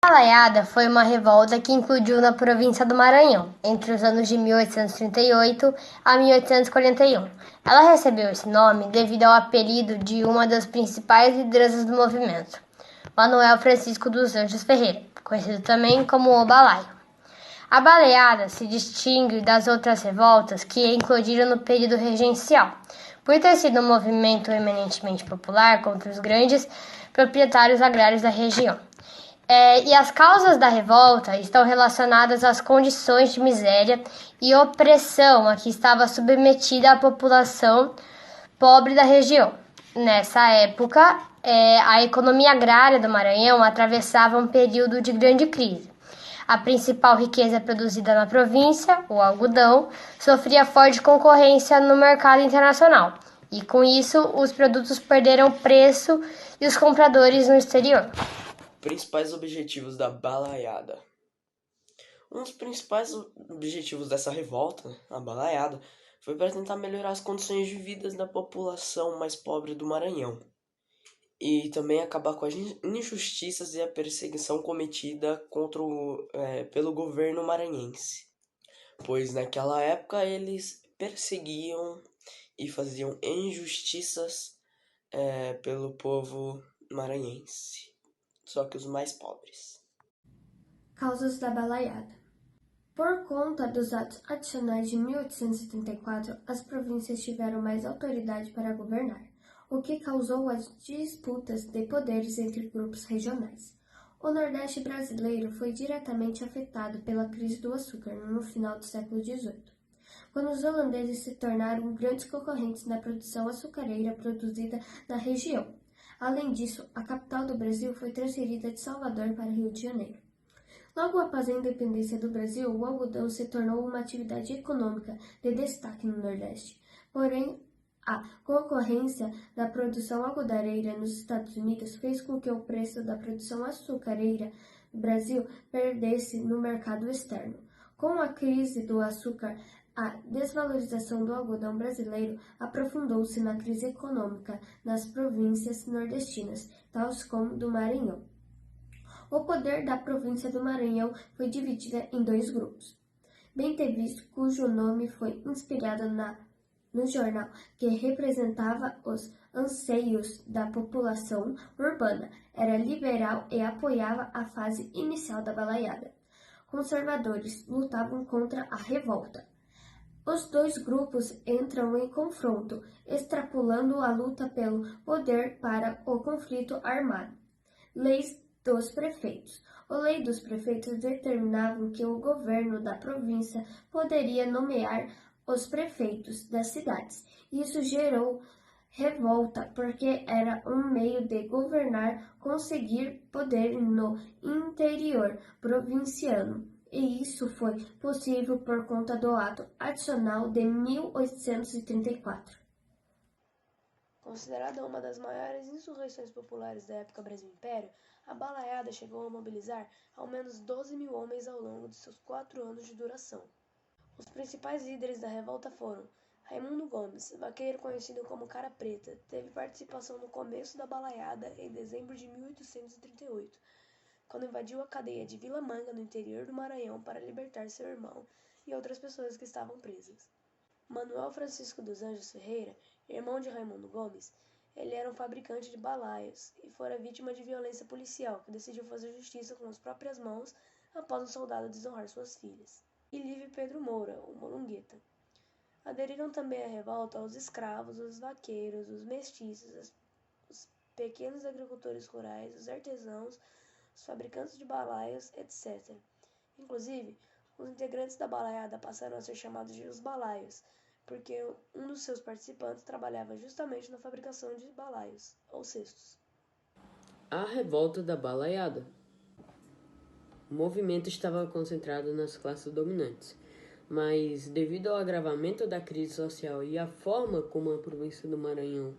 A Balaiada foi uma revolta que eclodiu na província do Maranhão, entre os anos de 1838 a 1841. Ela recebeu esse nome devido ao apelido de uma das principais lideranças do movimento, Manuel Francisco dos Anjos Ferreira, conhecido também como o Balaio. A Baleada se distingue das outras revoltas que eclodiram no período regencial, por ter sido um movimento eminentemente popular contra os grandes proprietários agrários da região. E as causas da revolta estão relacionadas às condições de miséria e opressão a que estava submetida a população pobre da região. Nessa época, a economia agrária do Maranhão atravessava um período de grande crise. A principal riqueza produzida na província, o algodão, sofria forte concorrência no mercado internacional. E com isso, os produtos perderam preço e os compradores no exterior. Principais objetivos da Balaiada. Um dos principais objetivos dessa revolta, a Balaiada, foi para tentar melhorar as condições de vida da população mais pobre do Maranhão e também acabar com as injustiças e a perseguição cometida pelo governo maranhense, pois naquela época eles perseguiam e faziam injustiças pelo povo maranhense, só que os mais pobres. Causas da Balaiada. Por conta dos atos adicionais de 1834, as províncias tiveram mais autoridade para governar, o que causou as disputas de poderes entre grupos regionais. O Nordeste brasileiro foi diretamente afetado pela crise do açúcar no final do século XVIII, quando os holandeses se tornaram grandes concorrentes na produção açucareira produzida na região. Além disso, a capital do Brasil foi transferida de Salvador para Rio de Janeiro. Logo após a independência do Brasil, o algodão se tornou uma atividade econômica de destaque no Nordeste. Porém, a concorrência da produção algodareira nos Estados Unidos fez com que o preço da produção açucareira do Brasil perdesse no mercado externo. Com a crise do açúcar, a desvalorização do algodão brasileiro aprofundou-se na crise econômica nas províncias nordestinas, tais como do Maranhão. O poder da província do Maranhão foi dividido em dois grupos. Bem-Te-Visto, cujo nome foi inspirado no jornal que representava os anseios da população urbana, era liberal e apoiava a fase inicial da balaiada. Conservadores lutavam contra a revolta. Os dois grupos entram em confronto, extrapolando a luta pelo poder para o conflito armado. Leis dos prefeitos. A lei dos prefeitos determinava que o governo da província poderia nomear os prefeitos das cidades. Isso gerou revolta, porque era um meio de governar, conseguir poder no interior provinciano. E isso foi possível por conta do Ato Adicional de 1834. Considerada uma das maiores insurreições populares da época Brasil-Império, a Balaiada chegou a mobilizar ao menos 12 mil homens ao longo de seus 4 anos de duração. Os principais líderes da revolta foram Raimundo Gomes, vaqueiro conhecido como Cara Preta, teve participação no começo da Balaiada em dezembro de 1838, quando invadiu a cadeia de Vila Manga, no interior do Maranhão, para libertar seu irmão e outras pessoas que estavam presas. Manuel Francisco dos Anjos Ferreira, irmão de Raimundo Gomes, ele era um fabricante de balaios e fora vítima de violência policial, que decidiu fazer justiça com as próprias mãos após um soldado desonrar suas filhas. E Livre Pedro Moura, o Molungueta. Aderiram também à revolta os escravos, os vaqueiros, os mestiços, os pequenos agricultores rurais, os artesãos, os fabricantes de balaios, etc. Inclusive, os integrantes da balaiada passaram a ser chamados de os balaios, porque um dos seus participantes trabalhava justamente na fabricação de balaios, ou cestos. A revolta da balaiada. O movimento estava concentrado nas classes dominantes, mas devido ao agravamento da crise social e à forma como a província do Maranhão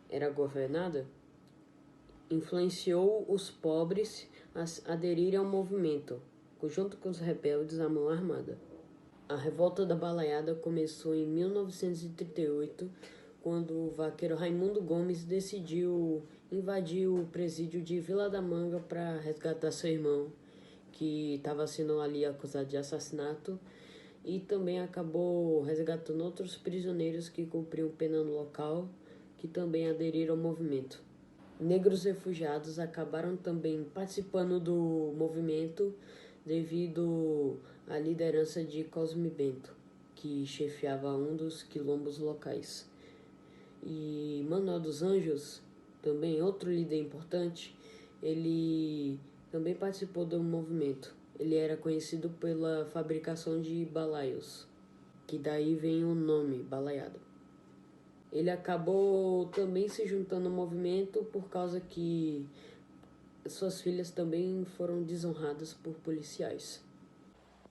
era governada, influenciou os pobres a aderirem ao movimento, junto com os rebeldes à mão armada. A revolta da balaiada começou em 1938, quando o vaqueiro Raimundo Gomes decidiu invadir o presídio de Vila da Manga para resgatar seu irmão, que estava sendo ali acusado de assassinato, e também acabou resgatando outros prisioneiros que cumpriam pena no local, que também aderiram ao movimento. Negros refugiados acabaram também participando do movimento devido à liderança de Cosme Bento, que chefiava um dos quilombos locais. E Manuel dos Anjos, também outro líder importante, ele também participou do movimento. Ele era conhecido pela fabricação de balaios, que daí vem o nome, balaiada. Ele acabou também se juntando ao movimento por causa que suas filhas também foram desonradas por policiais.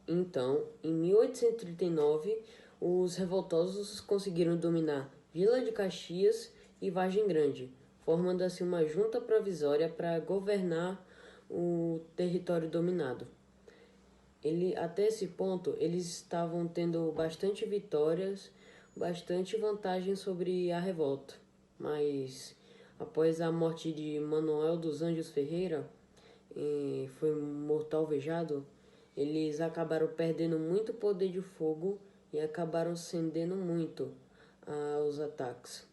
Então, em 1839, os revoltosos conseguiram dominar Vila de Caxias e Vargem Grande, formando assim uma junta provisória para governar o território dominado. Até esse ponto, eles estavam tendo bastante vitórias, bastante vantagem sobre a revolta. Mas, após a morte de Manuel dos Anjos Ferreira, foi morto alvejado, eles acabaram perdendo muito poder de fogo e acabaram cedendo muito aos ataques.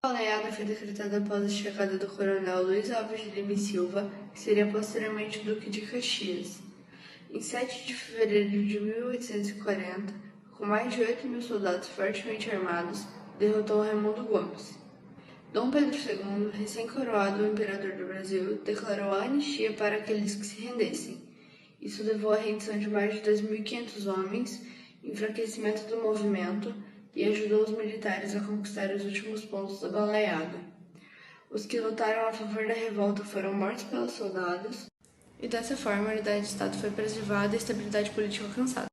A balaiada foi decretada após a chegada do coronel Luiz Alves de Lima e Silva, que seria posteriormente Duque de Caxias. Em 7 de fevereiro de 1840, com mais de 8.000 soldados fortemente armados, derrotou Raimundo Gomes. Dom Pedro II, recém-coroado imperador do Brasil, declarou a anistia para aqueles que se rendessem. Isso levou à rendição de mais de 2.500 homens, enfraquecimento do movimento e ajudou os militares a conquistar os últimos pontos da balaiada. Os que lutaram a favor da revolta foram mortos pelos soldados, e dessa forma a unidade de Estado foi preservada e a estabilidade política alcançada.